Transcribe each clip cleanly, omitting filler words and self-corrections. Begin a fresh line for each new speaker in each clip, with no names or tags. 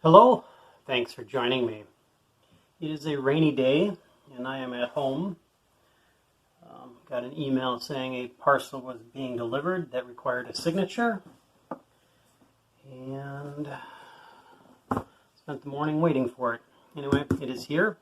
Hello, thanks for joining me. It is a rainy day and I am at home. Got an email saying a parcel was being delivered that required a signature, and spent the morning waiting for it. Anyway, it is here.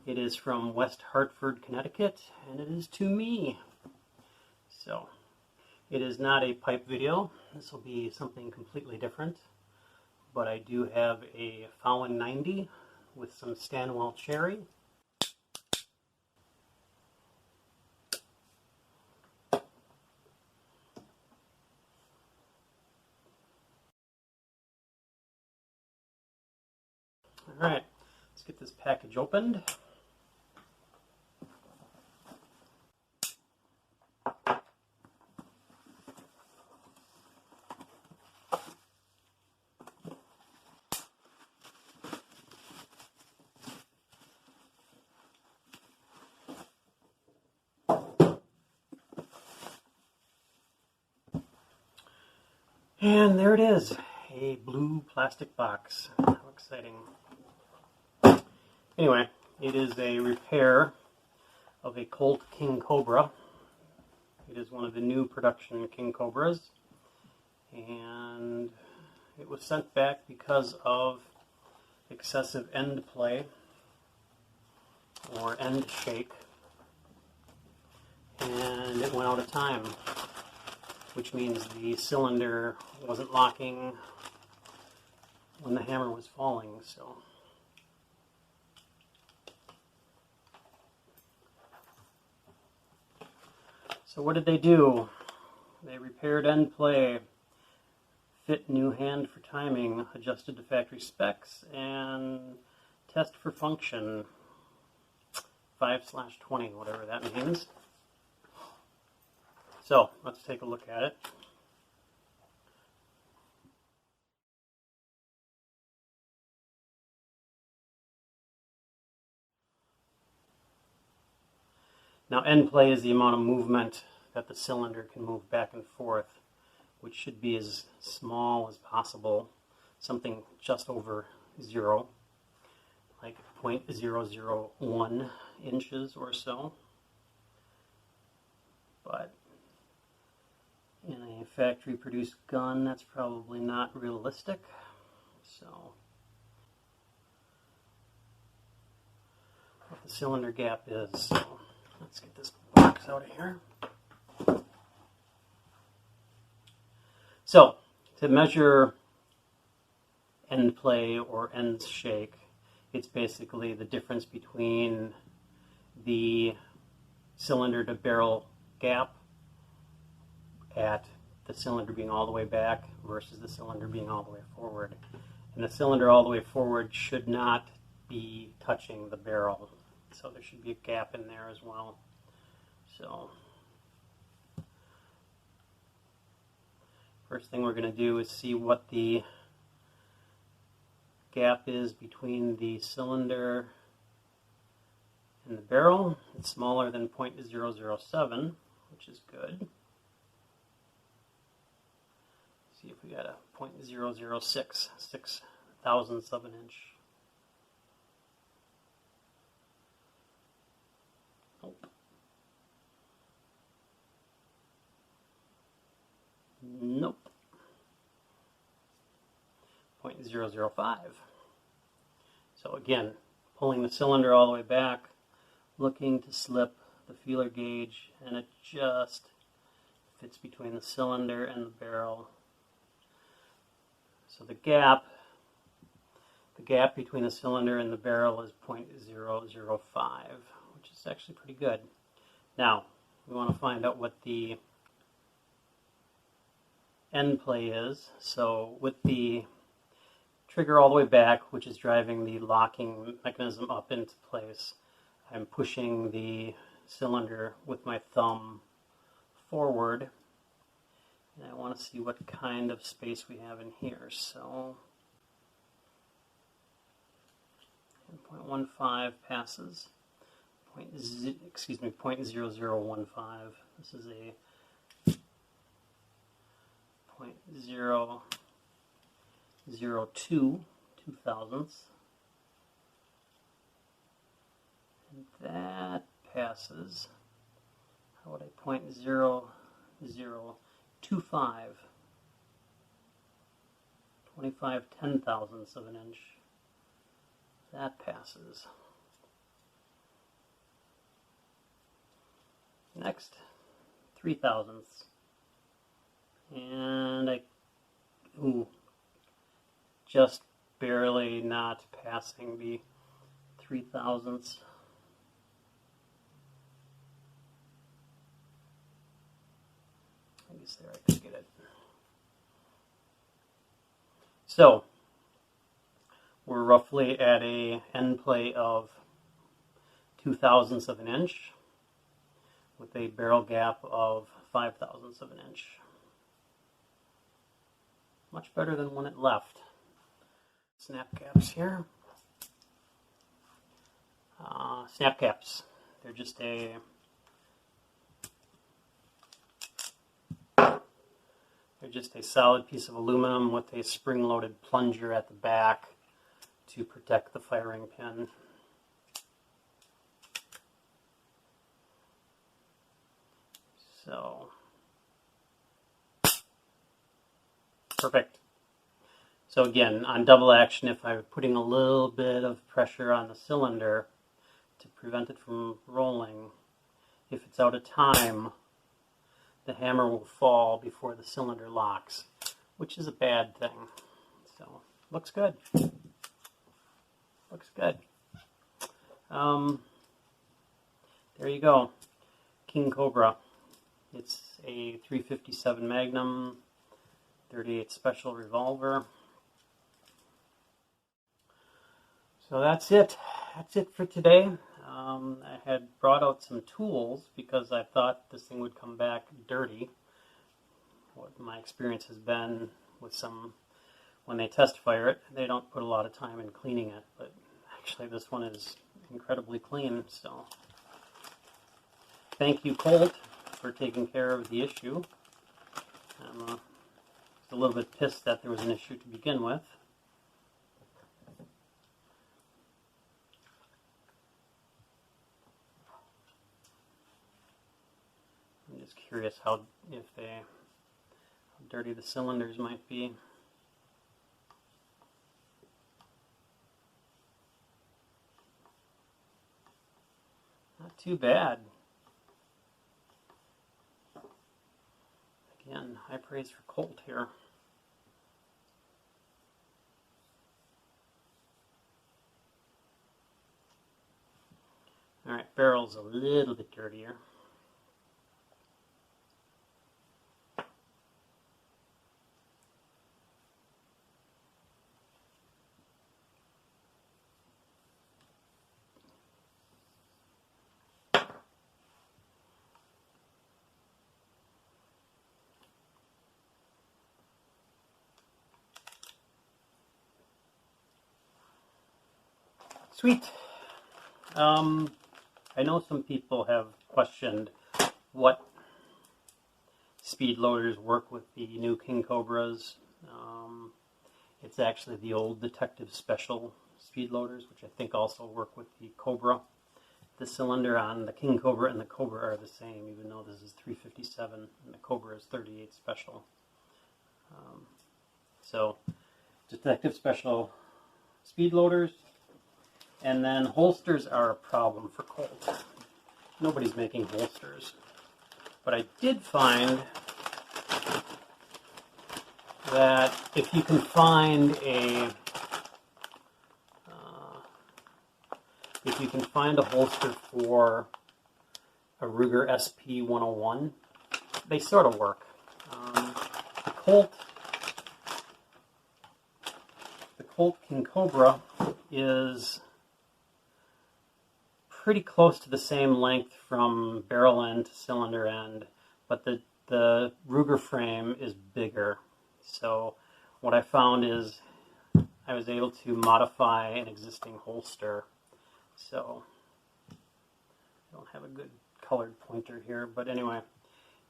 It is from West Hartford, Connecticut, and it is to me. So, it is not a pipe video. This will be something completely different. But I do have a Fallon 90 with some Stanwell cherry. Alright, let's get this package opened. And there it is, a blue plastic box. How exciting. Anyway, it is a repair of a Colt King Cobra. It is one of the new production King Cobras. And it was sent back because of excessive end play or end shake. And it went out of time, which means the cylinder wasn't locking when the hammer was falling. So what did they do? They repaired end play, fit new hand for timing, adjusted to factory specs, and test for function 5/20, whatever that means. So let's take a look at it. Now, end play is the amount of movement that the cylinder can move back and forth, which should be as small as possible, something just over 0, like 0.001 inches or so. But in a factory-produced gun, that's probably not realistic. So, what the cylinder gap is. So, let's get this box out of here. So, to measure end play or end shake, it's basically the difference between the cylinder to barrel gap at the cylinder being all the way back versus the cylinder being all the way forward. And the cylinder all the way forward should not be touching the barrel. So there should be a gap in there as well. So first thing we're going to do is see what the gap is between the cylinder and the barrel. It's smaller than 0.007, which is good. See if we got a 0.006, 6 thousandths of an inch. Nope. Nope. 0.005. So again, pulling the cylinder all the way back, looking to slip the feeler gauge, and it just fits between the cylinder and the barrel. So the gap between the cylinder and the barrel is 0.005, which is actually pretty good. Now, we want to find out what the end play is. So with the trigger all the way back, which is driving the locking mechanism up into place, I'm pushing the cylinder with my thumb forward. And I want to see what kind of space we have in here. So 0.15 passes. 0.0015. This is a 0.002 0.2 thousandths. And that passes, how would I, 0.0025, 25 ten-thousandths of an inch. That passes. Next, 3 thousandths. And just barely not passing the 3 thousandths. I guess there I could get it. So, we're roughly at a end play of 2 thousandths of an inch with a barrel gap of 5 thousandths of an inch. Much better than when it left. Snap caps here. Snap caps. They're just a solid piece of aluminum with a spring-loaded plunger at the back to protect the firing pin. So, perfect. So again, on double action, if I'm putting a little bit of pressure on the cylinder to prevent it from rolling, if it's out of time, the hammer will fall before the cylinder locks, which is a bad thing. So, looks good. Looks good. There you go. King Cobra. It's a 357 Magnum, 38 Special revolver. So that's it. That's it for today. I had brought out some tools because I thought this thing would come back dirty. What my experience has been with some, when they test fire it, they don't put a lot of time in cleaning it, but actually this one is incredibly clean. So thank you, Colt, for taking care of the issue. I'm a little bit pissed that there was an issue to begin with. I'm just curious how dirty the cylinders might be. Not too bad. Again, high praise for Colt here. Alright, barrel's a little bit dirtier. Sweet. I know some people have questioned what Speedloaders work with the new King Cobras. It's actually the old Detective Special Speedloaders, which I think also work with the Cobra. The cylinder on the King Cobra and the Cobra are the same, even though this is 357 and the Cobra is 38 Special. So, Detective Special Speedloaders. And then holsters are a problem for Colt. Nobody's making holsters. But I did find that if you can find a holster for a Ruger SP101, they sort of work. The Colt King Cobra is pretty close to the same length from barrel end to cylinder end, but the Ruger frame is bigger. So what I found is I was able to modify an existing holster. So I don't have a good colored pointer here, but anyway,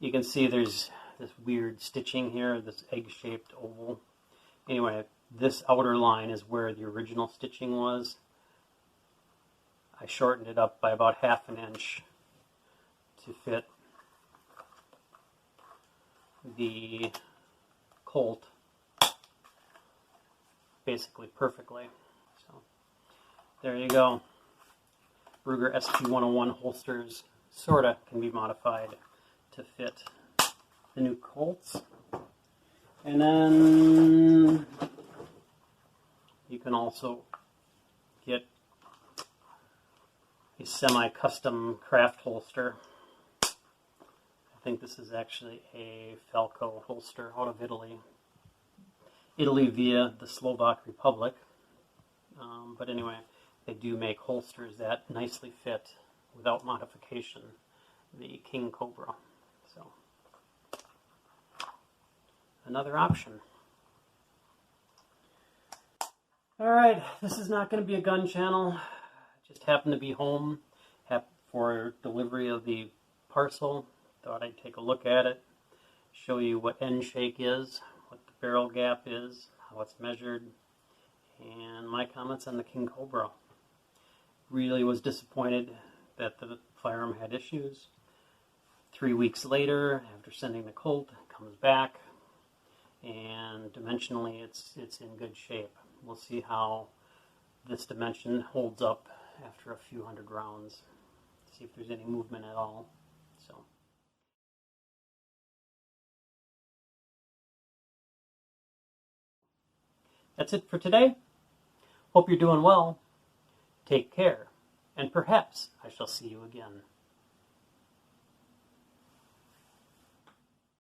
you can see there's this weird stitching here, this egg-shaped oval. Anyway, This outer line is where the original stitching was. I shortened it up by about 1/2 inch to fit the Colt basically perfectly. So there you go. Ruger SP101 holsters sorta can be modified to fit the new Colts. And then you can also get a semi-custom craft holster. I think this is actually a Falco holster out of Italy. Italy via the Slovak Republic. But anyway, they do make holsters that nicely fit, without modification, the King Cobra. So, another option. Alright, this is not going to be a gun channel. I just happened to be home for delivery of the parcel. Thought I'd take a look at it, show you what end shake is, what the barrel gap is, how it's measured, and my comments on the King Cobra. Really was disappointed that the firearm had issues. 3 weeks later, after sending the Colt, it comes back, and dimensionally it's in good shape. We'll see how this dimension holds up after a few hundred rounds. See if there's any movement at all. So. That's it for today. Hope you're doing well. Take care, and perhaps I shall see you again.